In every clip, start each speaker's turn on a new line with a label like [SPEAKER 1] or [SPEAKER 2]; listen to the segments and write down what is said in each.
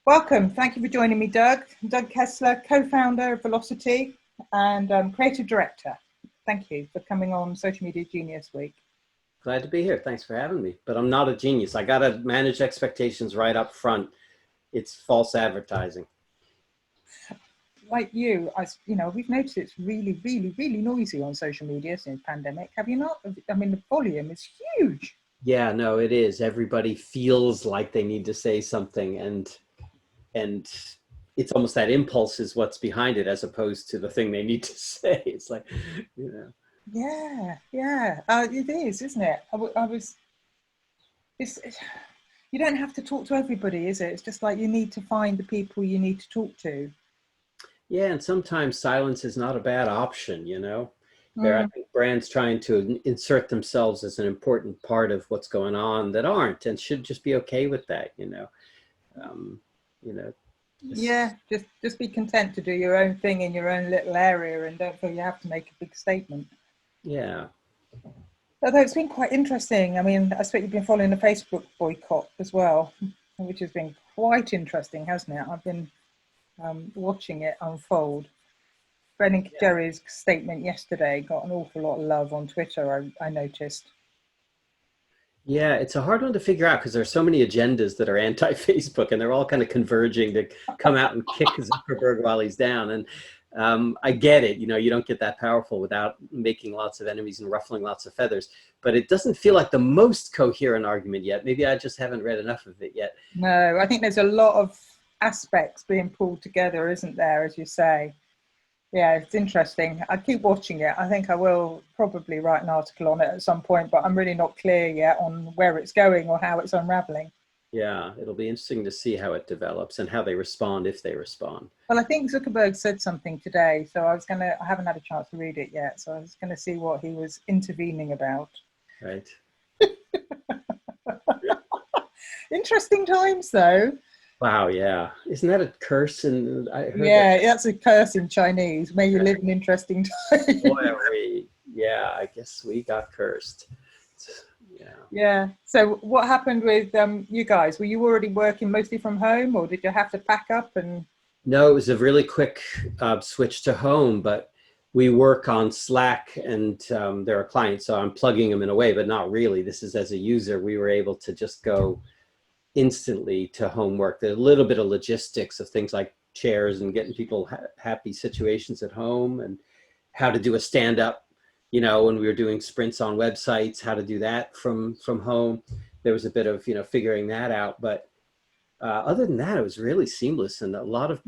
[SPEAKER 1] Welcome. Thank you for joining me, Doug. I'm Doug Kessler, co-founder of Velocity and creative director. Thank you for coming on Social Media Genius Week.
[SPEAKER 2] Glad to be here. Thanks for having me. But I'm not a genius. I got to manage expectations right up front. It's false advertising.
[SPEAKER 1] Like you, we've noticed it's really, really, really noisy on social media since the pandemic. Have you not? I mean, the volume is huge.
[SPEAKER 2] Yeah, no, it is. Everybody feels like they need to say something, and it's almost that impulse is what's behind it as opposed to the thing they need to say. It's like, you know.
[SPEAKER 1] Yeah. It is, isn't it? You don't have to talk to everybody, is it? It's just like you need to find the people you need to talk to.
[SPEAKER 2] Yeah, and sometimes silence is not a bad option, you know. I think brands trying to insert themselves as an important part of what's going on that aren't, and should just be okay with that, you know. You know.
[SPEAKER 1] Yeah, just be content to do your own thing in your own little area and don't feel you have to make a big statement.
[SPEAKER 2] Yeah.
[SPEAKER 1] Although it's been quite interesting. I mean, I expect you've been following the Facebook boycott as well, which has been quite interesting, hasn't it? I've been watching it unfold. Ben and Jerry's statement yesterday got an awful lot of love on Twitter, I noticed.
[SPEAKER 2] Yeah, it's a hard one to figure out because there's so many agendas that are anti-Facebook, and they're all kind of converging to come out and kick Zuckerberg while he's down. And I get it, you know, you don't get that powerful without making lots of enemies and ruffling lots of feathers. But it doesn't feel like the most coherent argument yet. Maybe I just haven't read enough of it yet.
[SPEAKER 1] No, I think there's a lot of aspects being pulled together, isn't there, as you say? Yeah, it's interesting. I keep watching it. I think I will probably write an article on it at some point, but I'm really not clear yet on where it's going or how it's unraveling.
[SPEAKER 2] Yeah, it'll be interesting to see how it develops and how they respond, if they respond.
[SPEAKER 1] Well, I think Zuckerberg said something today, so I haven't had a chance to read it yet, so I was going to see what he was intervening about.
[SPEAKER 2] Right.
[SPEAKER 1] Interesting times, though.
[SPEAKER 2] Wow, yeah. Isn't that a curse? And I heard
[SPEAKER 1] that's a curse in Chinese. May you live in interesting times.
[SPEAKER 2] Yeah, I guess we got cursed.
[SPEAKER 1] Yeah. So what happened with you guys? Were you already working mostly from home, or did you have to pack up? And
[SPEAKER 2] no, it was a really quick switch to home, but we work on Slack, and there are clients, so I'm plugging them in a way, but not really. This is as a user, we were able to just go instantly to homework. There's a little bit of logistics of things like chairs and getting people happy situations at home, and how to do a stand-up, you know, when we were doing sprints on websites, how to do that from home. There was a bit of, you know, figuring that out, but other than that, it was really seamless, and a lot of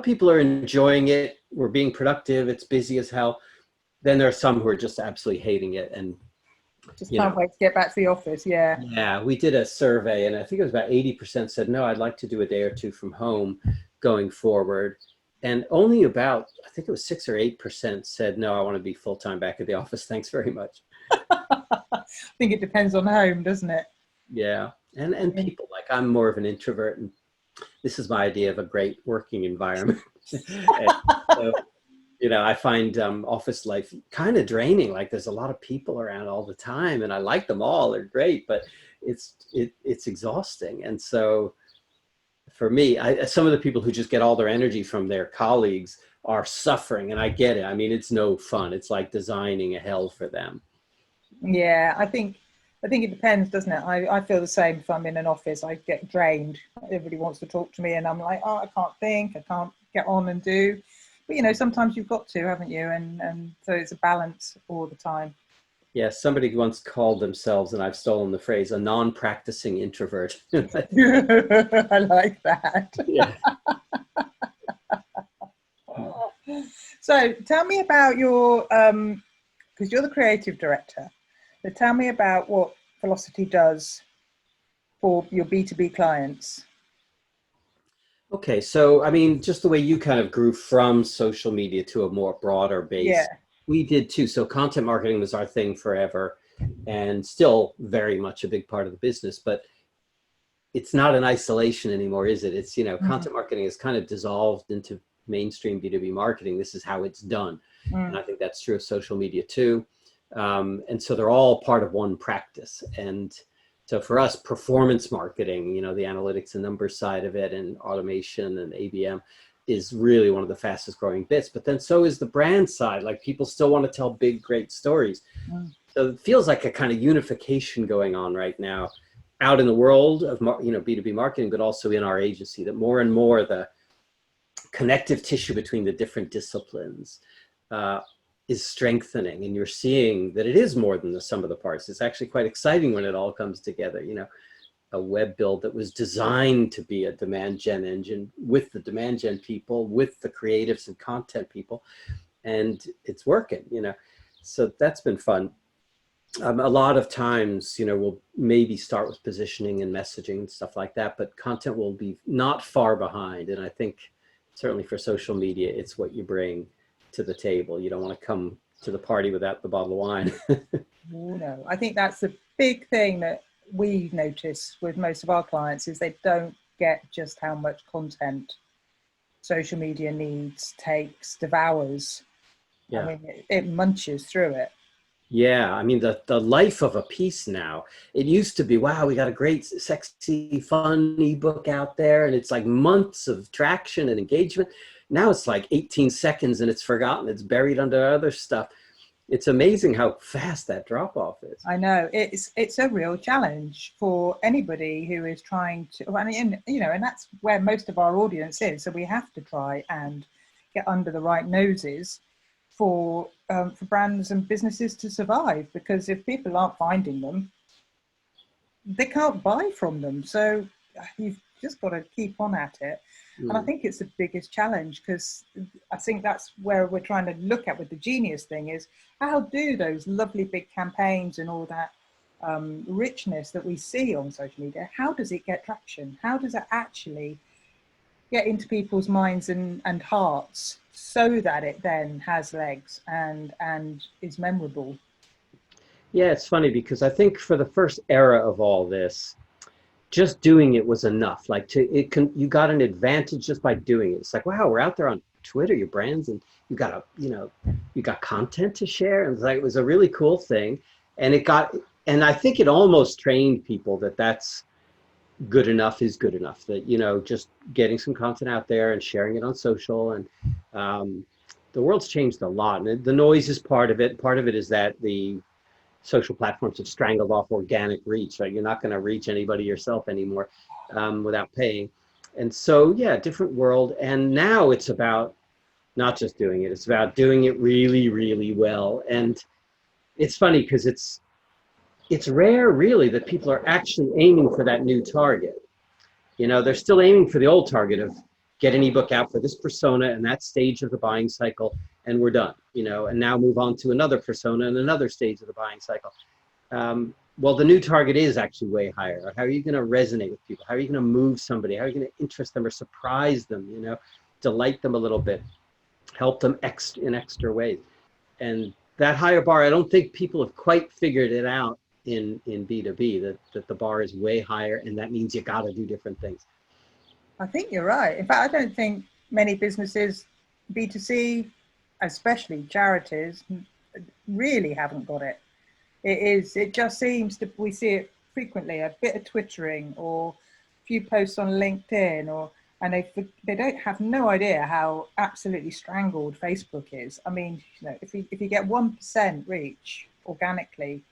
[SPEAKER 2] people are enjoying it. We're being productive. It's busy as hell. Then there are some who are just absolutely hating it and
[SPEAKER 1] just can't wait to get back to the office.
[SPEAKER 2] Yeah, we did a survey, and I think it was about 80% said, no, I'd like to do a day or two from home going forward. And only about, I think it was 6 or 8% said, no, I want to be full-time back at the office. Thanks very much.
[SPEAKER 1] I think it depends on home, doesn't it?
[SPEAKER 2] Yeah. And people, like, I'm more of an introvert, and this is my idea of a great working environment. So, you know, I find office life kind of draining. Like, there's a lot of people around all the time, and I like them all. They're great, but it's exhausting. And so for me, some of the people who just get all their energy from their colleagues are suffering, and I get it. I mean, it's no fun. It's like designing a hell for them.
[SPEAKER 1] Yeah, I think it depends, doesn't it? I feel the same. If I'm in an office, I get drained. Everybody wants to talk to me, and I'm like, oh, I can't think. I can't get on and do. But, you know, sometimes you've got to, haven't you? And so it's a balance all the time.
[SPEAKER 2] Yeah, somebody once called themselves, and I've stolen the phrase, a non-practicing introvert.
[SPEAKER 1] I like that.
[SPEAKER 2] Yeah.
[SPEAKER 1] So tell me about your, because you're the creative director, so tell me about what Velocity does for your B2B clients.
[SPEAKER 2] Okay, so I mean, just the way you kind of grew from social media to a more broader base, we did too. So content marketing was our thing forever, and still very much a big part of the business, but it's not in isolation anymore, is it? It's, you know, content marketing is kind of dissolved into mainstream B2B marketing. This is how it's done. And I think that's true of social media too. And so they're all part of one practice. And So for us, performance marketing, you know, the analytics and numbers side of it and automation and ABM is really one of the fastest growing bits. But then so is the brand side. Like people still want to tell big, great stories.
[SPEAKER 1] Mm.
[SPEAKER 2] So it feels like a kind of unification going on right now out in the world of, you know, B2B marketing, but also in our agency, that more and more the connective tissue between the different disciplines is strengthening, and you're seeing that it is more than the sum of the parts. It's actually quite exciting when it all comes together. You know, a web build that was designed to be a demand gen engine with the demand gen people, with the creatives and content people, and it's working, you know. So that's been fun. A lot of times, you know, we'll maybe start with positioning and messaging and stuff like that, but content will be not far behind. And I think certainly for social media, it's what you bring to the table. You don't want to come to the party without the bottle of wine.
[SPEAKER 1] No, I think that's the big thing that we notice with most of our clients is they don't get just how much content social media needs, takes, devours.
[SPEAKER 2] Yeah.
[SPEAKER 1] I mean, it munches through it.
[SPEAKER 2] Yeah, I mean, the life of a piece now, it used to be, wow, we got a great, sexy, fun ebook out there, and it's like months of traction and engagement. Now it's like 18 seconds and it's forgotten. It's buried under other stuff. It's amazing how fast that drop off is.
[SPEAKER 1] I know it's a real challenge for anybody who is trying to, and you know, and that's where most of our audience is. So we have to try and get under the right noses for brands and businesses to survive, because if people aren't finding them, they can't buy from them. So you've just got to keep on at it. And I think it's the biggest challenge, because I think that's where we're trying to look at with the genius thing is, how do those lovely big campaigns and all that richness that we see on social media, how does it get traction? How does it actually get into people's minds and hearts so that it then has legs and is memorable?
[SPEAKER 2] Yeah, it's funny because I think for the first era of all this, just doing it was enough. Like you got an advantage just by doing it. It's like, wow, we're out there on Twitter, your brands, and you got content to share. And it was a really cool thing. And and I think it almost trained people that that's good enough is good enough, that, you know, just getting some content out there and sharing it on social. And the world's changed a lot. And the noise is part of it. Part of it is that the social platforms have strangled off organic reach, right? You're not going to reach anybody yourself anymore without paying. And so, yeah, different world. And now it's about not just doing it, it's about doing it really, really well. And it's funny because it's rare really that people are actually aiming for that new target. You know, they're still aiming for the old target of get an ebook out for this persona and that stage of the buying cycle, and we're done, you know, and now move on to another persona and another stage of the buying cycle. Well, the new target is actually way higher. How are you going to resonate with people? How are you going to move somebody? How are you going to interest them or surprise them, you know, delight them a little bit, help them in extra ways? And that higher bar, I don't think people have quite figured it out in B2B, that the bar is way higher, and that means you got to do different things.
[SPEAKER 1] I think you're right. In fact, I don't think many businesses, B2C, especially charities, really haven't got it. It just seems to, we see it frequently, a bit of twittering or a few posts on LinkedIn, and they don't have no idea how absolutely strangled Facebook is. I mean, you know, if you get 1% reach organically,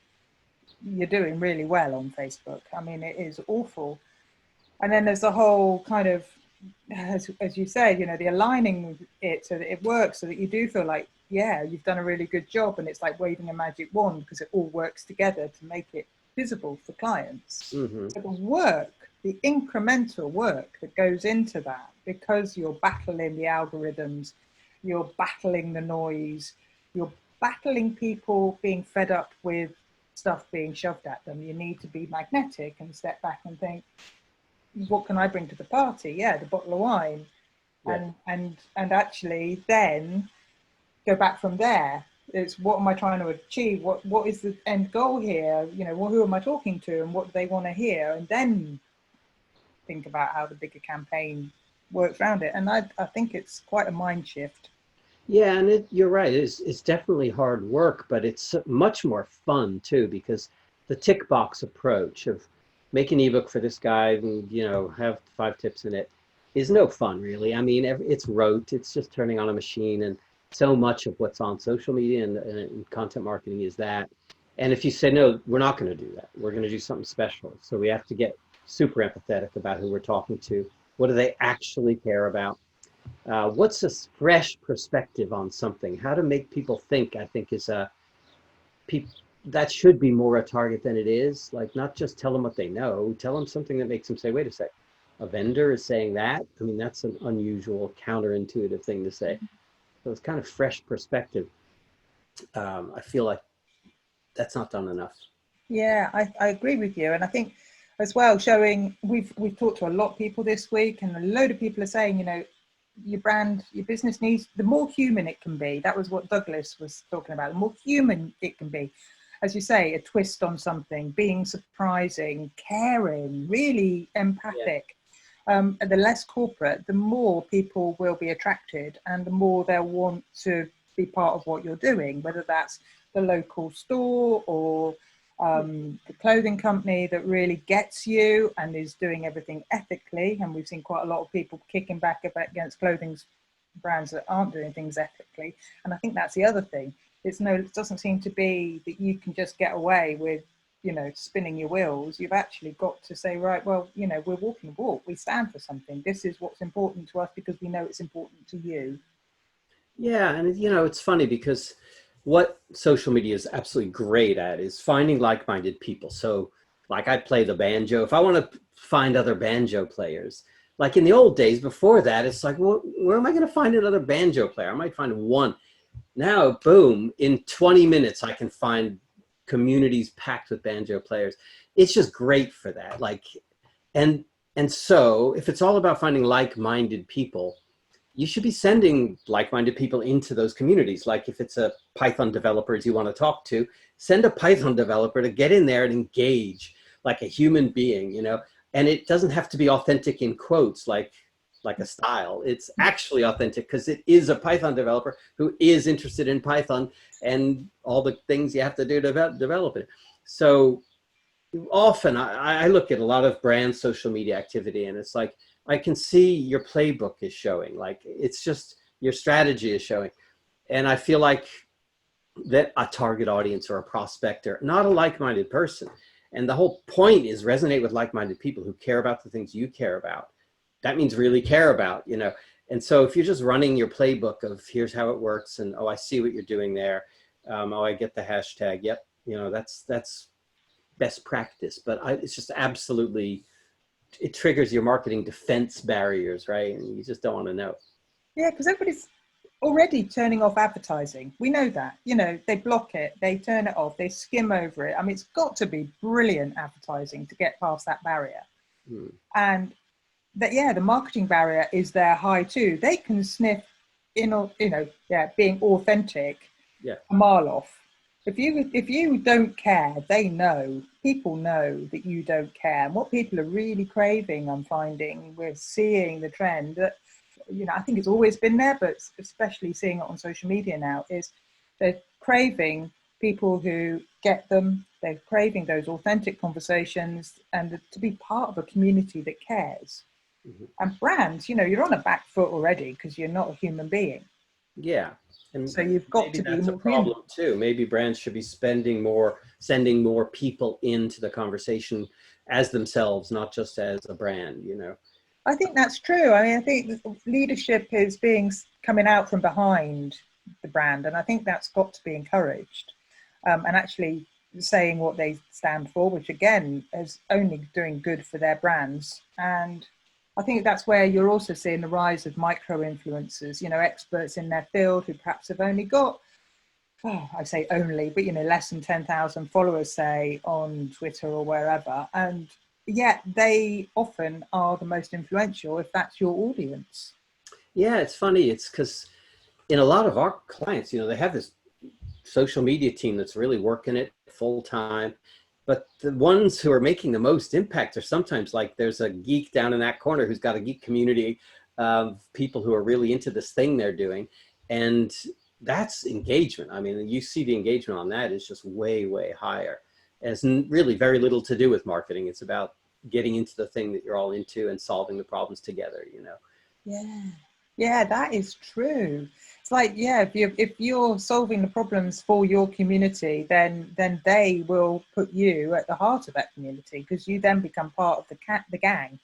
[SPEAKER 1] you're doing really well on Facebook. I mean, it is awful. And then there's the whole kind of, as you said, you know, the aligning it so that it works, so that you do feel like, yeah, you've done a really good job, and it's like waving a magic wand because it all works together to make it visible for clients.
[SPEAKER 2] Mm-hmm.
[SPEAKER 1] So the work, the incremental work that goes into that, because you're battling the algorithms, you're battling the noise, you're battling people being fed up with stuff being shoved at them. You need to be magnetic and step back and think, what can I bring to the party? Yeah, the bottle of wine. Yeah. And actually then go back from there. It's what am I trying to achieve? What is the end goal here? You know, who am I talking to, and what do they want to hear? And then think about how the bigger campaign works around it. And I think it's quite a mind shift.
[SPEAKER 2] Yeah, and you're right. It's definitely hard work, but it's much more fun too, because the tick box approach of make an ebook for this guy and, you know, have 5 tips in it is no fun, really. I mean, it's rote. It's just turning on a machine. And so much of what's on social media and content marketing is that. And if you say, no, we're not going to do that. We're going to do something special. So we have to get super empathetic about who we're talking to. What do they actually care about? What's a fresh perspective on something? How to make people think, I think, is that should be more a target than it is. Like, not just tell them what they know, tell them something that makes them say, wait a sec, a vendor is saying that? I mean, that's an unusual, counterintuitive thing to say. So it's kind of fresh perspective. I feel like that's not done enough.
[SPEAKER 1] Yeah, I agree with you. And I think as well, showing, we've talked to a lot of people this week, and a load of people are saying, you know, your brand, your business needs, the more human it can be. That was what Douglas was talking about. The more human it can be, as you say, a twist on something, being surprising, caring, really empathic. And the less corporate, the more people will be attracted, and the more they'll want to be part of what you're doing, whether that's the local store or the clothing company that really gets you and is doing everything ethically. And we've seen quite a lot of people kicking back against clothing brands that aren't doing things ethically. And I think that's the other thing. It doesn't seem to be that you can just get away with, you know, spinning your wheels. You've actually got to say, right, well, you know, we're walking the walk. We stand for something. This is what's important to us because we know it's important to you.
[SPEAKER 2] Yeah, and you know, it's funny because what social media is absolutely great at is finding like-minded people. So like, I play the banjo. If I want to find other banjo players, like in the old days before that, it's like, well, where am I going to find another banjo player? I might find one. Now, boom, in 20 minutes, I can find communities packed with banjo players. It's just great for that. Like, and so if it's all about finding like-minded people, you should be sending like-minded people into those communities. Like, if it's a Python developers you want to talk to, send a Python developer to get in there and engage like a human being, you know. And it doesn't have to be authentic in quotes, like a style. It's actually authentic because it is a Python developer who is interested in Python and all the things you have to do to develop it. So often I look at a lot of brand social media activity, and it's like, I can see your playbook is showing, like, it's just your strategy is showing. And I feel like that a target audience or a prospector, not a like-minded person. And the whole point is resonate with like-minded people who care about the things you care about. That means really care about, you know. And so if you're just running your playbook of here's how it works, and oh, I see what you're doing there. Oh, I get the hashtag. Yep. You know, that's best practice, but it's just absolutely, it triggers your marketing defense barriers, right? And you just don't want to know.
[SPEAKER 1] Yeah, because everybody's already turning off advertising. We know that, you know, they block it, they turn it off, they skim over it. I mean, it's got to be brilliant advertising to get past that barrier. And that, yeah, the marketing barrier is there high too. They can sniff in, you know, yeah, being authentic,
[SPEAKER 2] Yeah,
[SPEAKER 1] a mile off. If you don't care, they know. People know that you don't care. And what people are really craving, I'm finding, we're seeing the trend that, you know, I think it's always been there, but especially seeing it on social media now, is they're craving people who get them. They're craving those authentic conversations and to be part of a community that cares. And brands, you know, you're on a back foot already because you're not a human being.
[SPEAKER 2] yeah. And
[SPEAKER 1] So you've got to be
[SPEAKER 2] that's a
[SPEAKER 1] more human.
[SPEAKER 2] problem too. Maybe brands should be spending more, sending more people into the conversation as themselves, not just as a brand, you know.
[SPEAKER 1] I think that's true. I mean, I think leadership is coming out from behind the brand, and I think that's got to be encouraged. And actually saying what they stand for, which again is only doing good for their brands. And I think that's where you're also seeing the rise of micro influencers, you know, experts in their field who perhaps have only got, oh, I say only, but, you know, less than 10,000 followers, say, on Twitter or wherever. And yet they often are the most influential if that's your audience.
[SPEAKER 2] Yeah, it's funny. It's because in a lot of our clients, you know, they have this social media team that's really working it full time. But the ones who are making the most impact are sometimes like, there's a geek down in that corner who's got a geek community of people who are really into this thing they're doing. And that's engagement. I mean, you see the engagement on that is just way, way higher. It has really very little to do with marketing. It's about getting into the thing that you're all into and solving the problems together, you know.
[SPEAKER 1] Yeah, that is true. It's like, yeah, if you're solving the problems for your community, then they will put you at the heart of that community, because you then become part of the gang.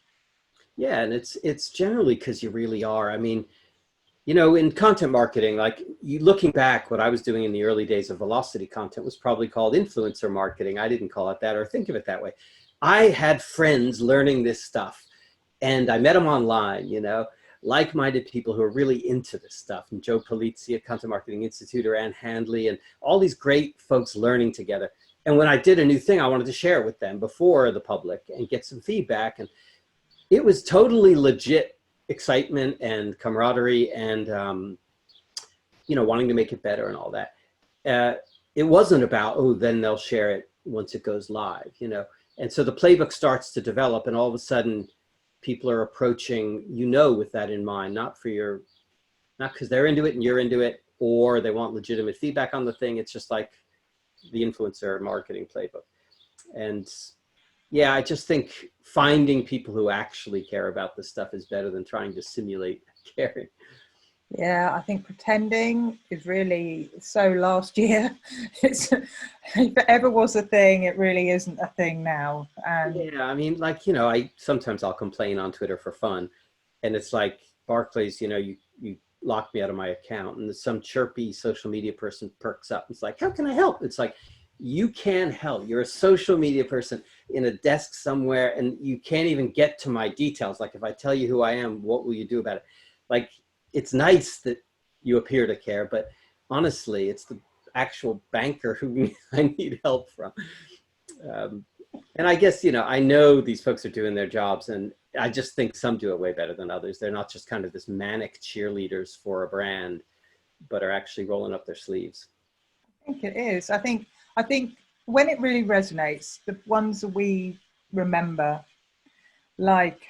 [SPEAKER 2] Yeah, and it's generally because you really are. I mean, you know, in content marketing, like you looking back, what I was doing in the early days of velocity content was probably called influencer marketing. I didn't call it that or think of it that way. I had friends learning this stuff, and I met them online, you know, like-minded people who are really into this stuff. And Joe Polizzi at Content Marketing Institute, or Ann Handley, and all these great folks learning together. And when I did a new thing, I wanted to share it with them before the public and get some feedback. And it was totally legit excitement and camaraderie and, you know, wanting to make it better and all that. It wasn't about, oh, then they'll share it once it goes live, you know. And so the playbook starts to develop, and all of a sudden people are approaching, you know, with that in mind, not because they're into it and you're into it, or they want legitimate feedback on the thing. It's just like the influencer marketing playbook. And yeah, I just think finding people who actually care about this stuff is better than trying to simulate caring.
[SPEAKER 1] Yeah, I think pretending is really so last year. It's, if it ever was a thing, it really isn't a thing now. And
[SPEAKER 2] Yeah, I mean, like, you know, sometimes I'll complain on Twitter for fun, and it's like, Barclays, you know, you locked me out of my account, and some chirpy social media person perks up. It's like, how can I help? It's like, you can help. You're a social media person in a desk somewhere, and you can't even get to my details. Like, if I tell you who I am, what will you do about it? Like, it's nice that you appear to care, but honestly, it's the actual banker who I need help from. And I guess, you know, I know these folks are doing their jobs, and I just think some do it way better than others. They're not just kind of this manic cheerleaders for a brand, but are actually rolling up their sleeves.
[SPEAKER 1] I think it is. I think when it really resonates, the ones that we remember, like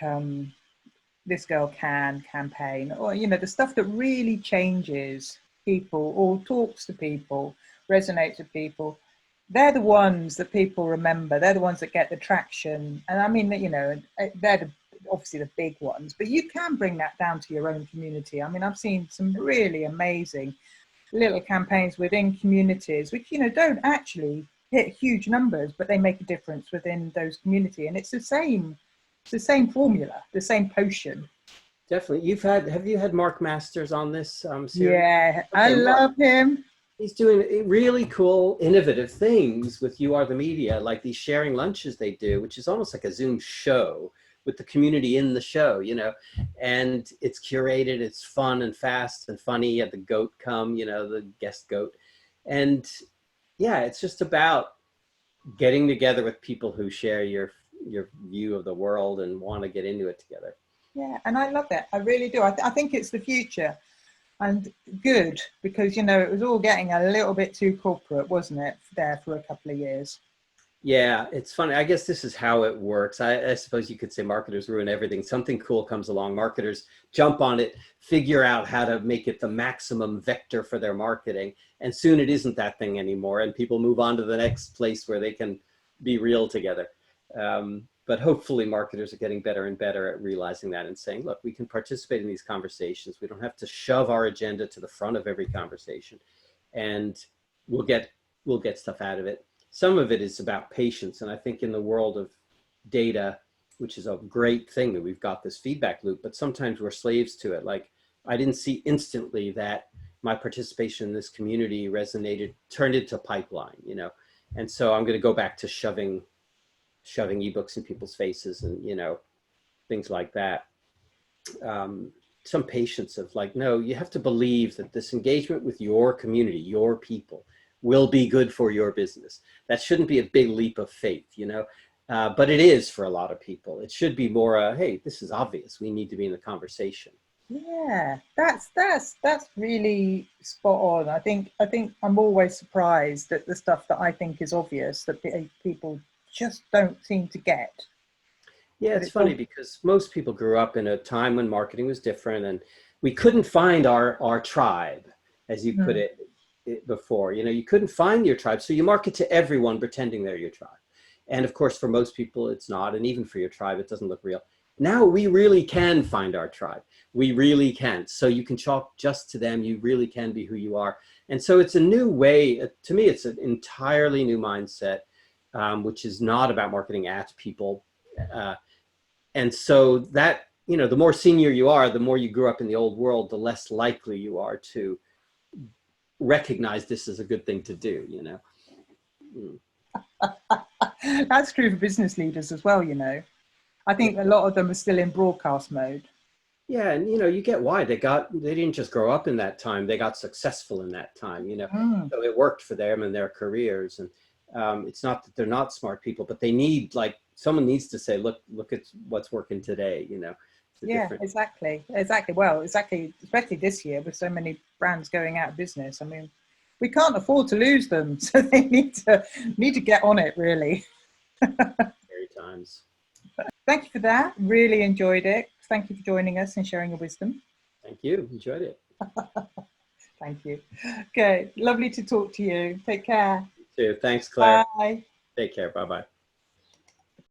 [SPEAKER 1] This Girl Can campaign, or, you know, the stuff that really changes people or talks to people, resonates with people, they're the ones that people remember. They're the ones that get the traction. And I mean, you know, they're obviously the big ones, but you can bring that down to your own community. I mean, I've seen some really amazing little campaigns within communities, which, you know, don't actually hit huge numbers, but they make a difference within those community. And it's the same formula, the same potion.
[SPEAKER 2] Definitely. Have you had Mark Masters on this series?
[SPEAKER 1] Yeah,
[SPEAKER 2] Okay,
[SPEAKER 1] I love him.
[SPEAKER 2] He's doing really cool, innovative things with You Are the Media, like these sharing lunches they do, which is almost like a Zoom show with the community in the show, you know, and it's curated, it's fun and fast and funny. You have the goat come, you know, the guest goat. And yeah, it's just about getting together with people who share your view of the world and want to get into it together.
[SPEAKER 1] Yeah, and I love that. I really do. I think it's the future. And good, because, you know, it was all getting a little bit too corporate, wasn't it, there for a couple of years?
[SPEAKER 2] Yeah, it's funny. I guess this is how it works. I suppose you could say marketers ruin everything. Something cool comes along, marketers jump on it, figure out how to make it the maximum vector for their marketing, and soon it isn't that thing anymore, and people move on to the next place where they can be real together. But hopefully marketers are getting better and better at realizing that and saying, look, we can participate in these conversations. We don't have to shove our agenda to the front of every conversation, and we'll get stuff out of it. Some of it is about patience. And I think in the world of data, which is a great thing that we've got this feedback loop, but sometimes we're slaves to it. Like, I didn't see instantly that my participation in this community resonated, turned into pipeline, you know? And so I'm going to go back to shoving ebooks in people's faces and, you know, things like that. Some patience of like, no, you have to believe that this engagement with your community, your people, will be good for your business. That shouldn't be a big leap of faith, you know, but it is for a lot of people. It should be more, hey, this is obvious. We need to be in the conversation.
[SPEAKER 1] Yeah, that's really spot on. I think I'm always surprised at the stuff that I think is obvious that people just don't seem to get.
[SPEAKER 2] Yeah, it's funny because most people grew up in a time when marketing was different, and we couldn't find our tribe, as you put it before. You know, you couldn't find your tribe, so you market to everyone pretending they're your tribe. And of course, for most people, it's not. And even for your tribe, it doesn't look real. Now we really can find our tribe. We really can. So you can talk just to them. You really can be who you are. And so it's a new way. To me, it's an entirely new mindset, which is not about marketing at people. And so that, you know, the more senior you are, the more you grew up in the old world, the less likely you are to recognize this as a good thing to do, you know.
[SPEAKER 1] That's true for business leaders as well, you know. I think a lot of them are still in broadcast mode.
[SPEAKER 2] Yeah, and you know, you get why they didn't just grow up in that time, they got successful in that time, you know. So it worked for them and their careers. And it's not that they're not smart people, but they need, like, someone needs to say, look at what's working today, you know.
[SPEAKER 1] Yeah, exactly. Well, exactly, especially this year with so many brands going out of business. I mean, we can't afford to lose them, so they need to get on it, really.
[SPEAKER 2] Scary times.
[SPEAKER 1] Thank you for that. Really enjoyed it. Thank you for joining us and sharing your wisdom.
[SPEAKER 2] Thank you. Enjoyed it.
[SPEAKER 1] Thank you. Okay, lovely to talk to you. Take care.
[SPEAKER 2] You too. Thanks, Claire.
[SPEAKER 1] Bye.
[SPEAKER 2] Take care. Bye-bye.